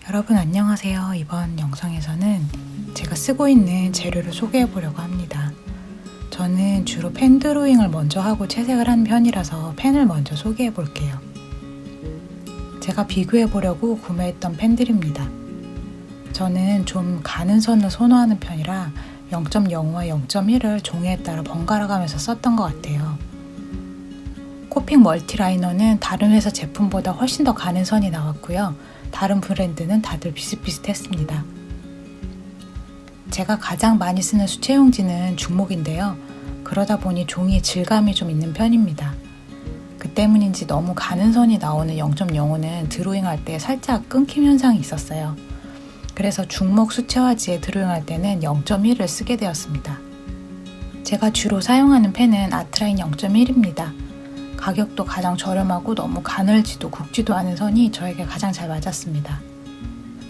여러분 안녕하세요. 이번 영상에서는 제가 쓰고 있는 재료를 소개해 보려고 합니다. 저는 주로 펜 드로잉을 먼저 하고 채색을 한 편이라서 펜을 먼저 소개해 볼게요. 제가 비교해 보려고 구매했던 펜들입니다. 저는 좀 가는 선을 선호하는 편이라 0.05와 0.1을 종이에 따라 번갈아 가면서 썼던 것 같아요. 코픽 멀티라이너는 다른 회사 제품보다 훨씬 더 가는 선이 나왔고요. 다른 브랜드는 다들 비슷비슷했습니다. 제가 가장 많이 쓰는 수채용지는 중목인데요. 그러다 보니 종이의 질감이 좀 있는 편입니다. 그 때문인지 너무 가는 선이 나오는 0.05는 드로잉할 때 살짝 끊김 현상이 있었어요. 그래서 중목 수채화지에 드로잉할 때는 0.1을 쓰게 되었습니다. 제가 주로 사용하는 펜은 아트라인 0.1입니다. 가격도 가장 저렴하고 너무 가늘지도 굵지도 않은 선이 저에게 가장 잘 맞았습니다.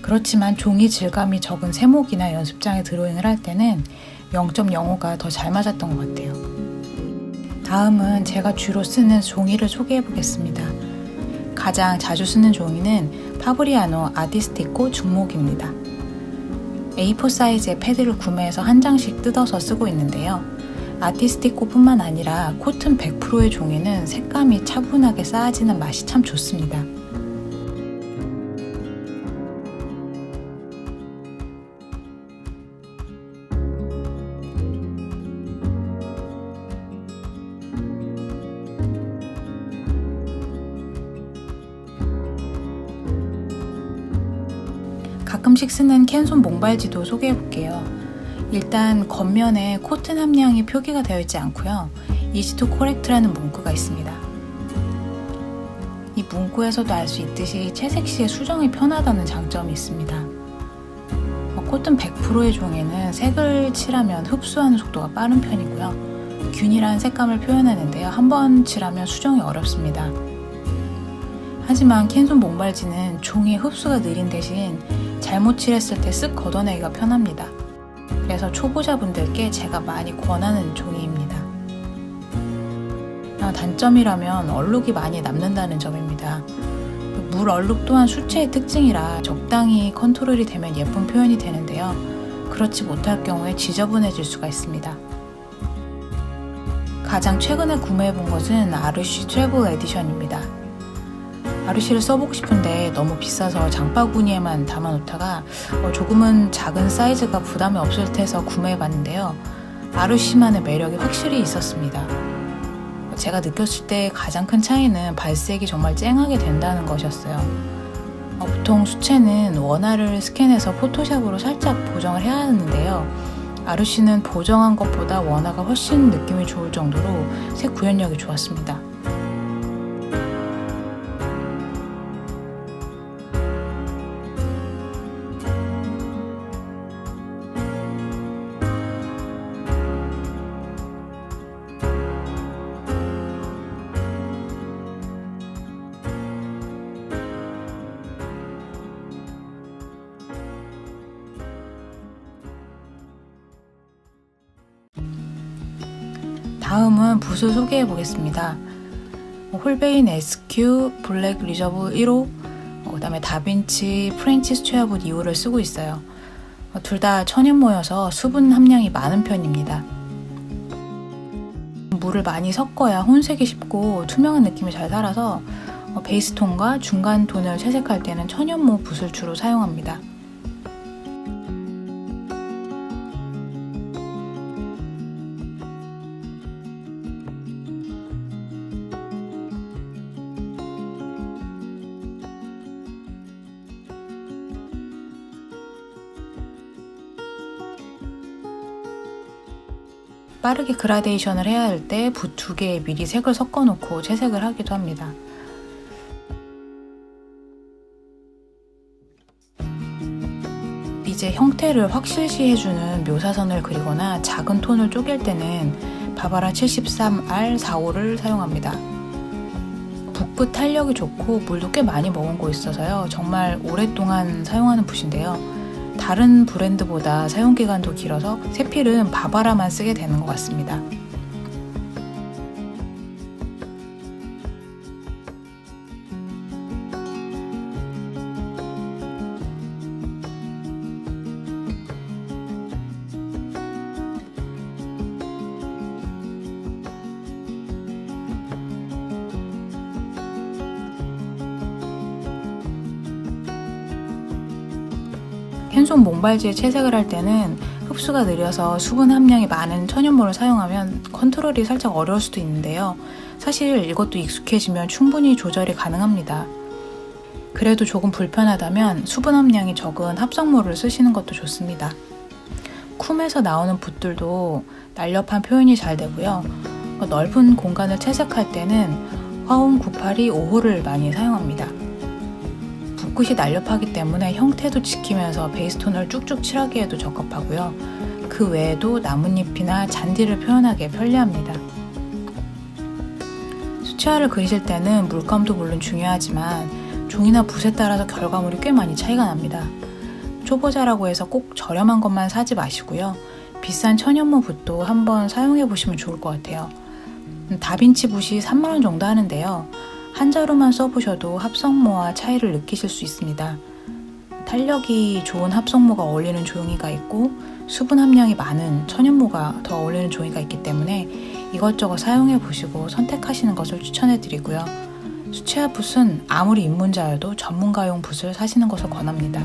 그렇지만 종이 질감이 적은 세목이나 연습장에 드로잉을 할 때는 0.05가 더 잘 맞았던 것 같아요. 다음은 제가 주로 쓰는 종이를 소개해 보겠습니다. 가장 자주 쓰는 종이는 파브리아노 아티스티코 중목입니다. A4 사이즈의 패드를 구매해서 한 장씩 뜯어서 쓰고 있는데요. 아티스티코 뿐만 아니라 코튼 100%의 종이는 색감이 차분하게 쌓아지는 맛이 참 좋습니다. 가끔씩 쓰는 캔손 몽발지도 소개해 볼게요. 일단 겉면에 코튼 함량이 표기가 되어 있지 않고요. Easy to correct라는 문구가 있습니다. 이 문구에서도 알 수 있듯이 채색 시에 수정이 편하다는 장점이 있습니다. 코튼 100%의 종이는 색을 칠하면 흡수하는 속도가 빠른 편이고요. 균일한 색감을 표현하는데요. 한번 칠하면 수정이 어렵습니다. 하지만 캔손 몽발지는 종이의 흡수가 느린 대신 잘못 칠했을 때 쓱 걷어내기가 편합니다. 그래서 초보자분들께 제가 많이 권하는 종이입니다. 단점이라면 얼룩이 많이 남는다는 점입니다. 물 얼룩 또한 수채의 특징이라 적당히 컨트롤이 되면 예쁜 표현이 되는데요. 그렇지 못할 경우에 지저분해질 수가 있습니다. 가장 최근에 구매해본 것은 아르쉬 트래블 에디션입니다. 아르쉬를 써보고 싶은데 너무 비싸서 장바구니에만 담아놓다가 조금은 작은 사이즈가 부담이 없을 듯해서 구매해봤는데요. 아르쉬만의 매력이 확실히 있었습니다. 제가 느꼈을 때 가장 큰 차이는 발색이 정말 쨍하게 된다는 것이었어요. 보통 수채는 원화를 스캔해서 포토샵으로 살짝 보정을 해야 하는데요. 아르쉬는 보정한 것보다 원화가 훨씬 느낌이 좋을 정도로 색 구현력이 좋았습니다. 다음은 붓을 소개해 보겠습니다. 홀베인 SQ 블랙 리저브 1호, 그 다음에 다빈치 프렌치 수채화붓 2호를 쓰고 있어요. 둘 다 천연모여서 수분 함량이 많은 편입니다. 물을 많이 섞어야 혼색이 쉽고 투명한 느낌이 잘 살아서 베이스 톤과 중간 톤을 채색할 때는 천연모 붓을 주로 사용합니다. 빠르게 그라데이션을 해야 할 때 붓 2개에 미리 색을 섞어 놓고 채색을 하기도 합니다. 이제 형태를 확실시 해주는 묘사선을 그리거나 작은 톤을 쪼갤 때는 바바라 73R45를 사용합니다. 붓끝 탄력이 좋고 물도 꽤 많이 머금고 있어서요. 정말 오랫동안 사용하는 붓인데요. 다른 브랜드보다 사용기간도 길어서 세필은 바바라만 쓰게 되는 것 같습니다. 캔손 몽발지에 채색을 할 때는 흡수가 느려서 수분 함량이 많은 천연모를 사용하면 컨트롤이 살짝 어려울 수도 있는데요. 사실 이것도 익숙해지면 충분히 조절이 가능합니다. 그래도 조금 불편하다면 수분 함량이 적은 합성모를 쓰시는 것도 좋습니다. 쿰에서 나오는 붓들도 날렵한 표현이 잘 되고요. 넓은 공간을 채색할 때는 화홈 982 5호를 많이 사용합니다. 붓끝이 날렵하기 때문에 형태도 지키면서 베이스톤을 쭉쭉 칠하기에도 적합하고요. 그 외에도 나뭇잎이나 잔디를 표현하기에 편리합니다. 수채화를 그리실 때는 물감도 물론 중요하지만 종이나 붓에 따라서 결과물이 꽤 많이 차이가 납니다. 초보자라고 해서 꼭 저렴한 것만 사지 마시고요. 비싼 천연모 붓도 한번 사용해 보시면 좋을 것 같아요. 다빈치 붓이 3만원 정도 하는데요. 한 자루만 써보셔도 합성모와 차이를 느끼실 수 있습니다. 탄력이 좋은 합성모가 어울리는 종이가 있고 수분 함량이 많은 천연모가 더 어울리는 종이가 있기 때문에 이것저것 사용해 보시고 선택하시는 것을 추천해 드리고요. 수채화 붓은 아무리 입문자여도 전문가용 붓을 사시는 것을 권합니다.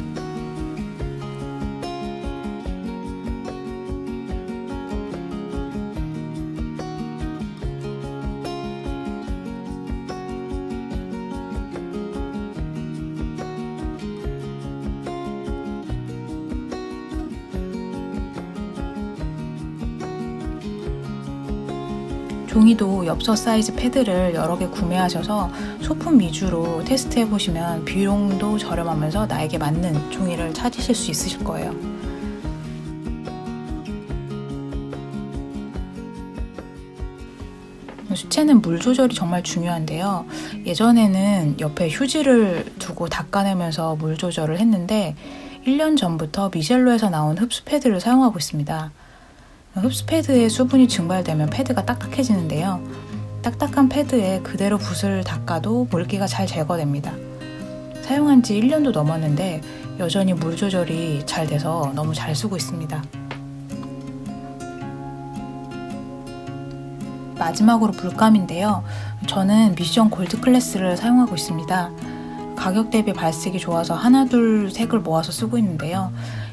종이도 엽서 사이즈 패드를 여러 개 구매하셔서 소품 위주로 테스트해 보시면 비용도 저렴하면서 나에게 맞는 종이를 찾으실 수 있으실 거예요. 수채는 물 조절이 정말 중요한데요. 예전에는 옆에 휴지를 두고 닦아내면서 물 조절을 했는데 1년 전부터 미젤로에서 나온 흡수 패드를 사용하고 있습니다. 흡수 패드에 수분이 증발되면 패드가 딱딱해지는데요. 딱딱한 패드에 그대로 붓을 닦아도 물기가 잘 제거됩니다. 사용한 지 1년도 넘었는데 여전히 물 조절이 잘 돼서 너무 잘 쓰고 있습니다. 마지막으로 물감인데요. 저는 미션 골드 클래스를 사용하고 있습니다. 가격 대비 발색이 좋아서 하나 둘 색을 모아서 쓰고 있는데요.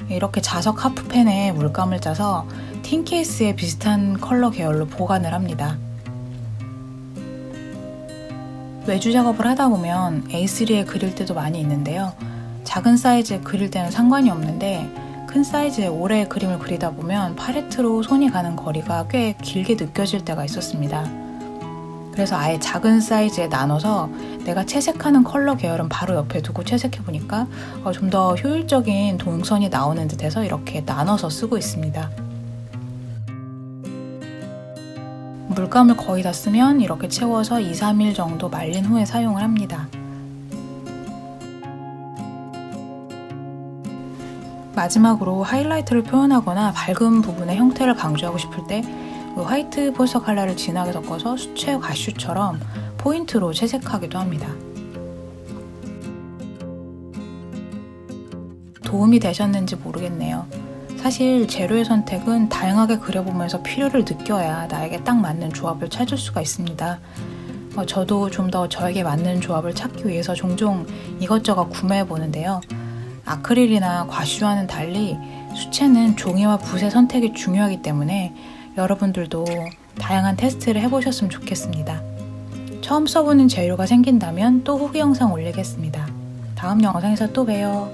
이렇게 자석 하프펜에 물감을 짜서 틴 케이스에 비슷한 컬러 계열로 보관을 합니다. 외주 작업을 하다 보면 A3에 그릴 때도 많이 있는데요. 작은 사이즈에 그릴 때는 상관이 없는데 큰 사이즈에 오래 그림을 그리다 보면 팔레트로 손이 가는 거리가 꽤 길게 느껴질 때가 있었습니다. 그래서 아예 작은 사이즈에 나눠서 내가 채색하는 컬러 계열은 바로 옆에 두고 채색해보니까 좀 더 효율적인 동선이 나오는 듯해서 이렇게 나눠서 쓰고 있습니다. 물감을 거의 다 쓰면 이렇게 채워서 2-3일 정도 말린 후에 사용을 합니다. 마지막으로 하이라이트를 표현하거나 밝은 부분의 형태를 강조하고 싶을 때 화이트 포스터 컬러를 진하게 섞어서 수채 가슈처럼 포인트로 채색하기도 합니다. 도움이 되셨는지 모르겠네요. 사실 재료의 선택은 다양하게 그려보면서 필요를 느껴야 나에게 딱 맞는 조합을 찾을 수가 있습니다. 저도 좀 더 저에게 맞는 조합을 찾기 위해서 종종 이것저것 구매해보는데요. 아크릴이나 과슈와는 달리 수채는 종이와 붓의 선택이 중요하기 때문에 여러분들도 다양한 테스트를 해보셨으면 좋겠습니다. 처음 써보는 재료가 생긴다면 또 후기 영상 올리겠습니다. 다음 영상에서 또 봬요.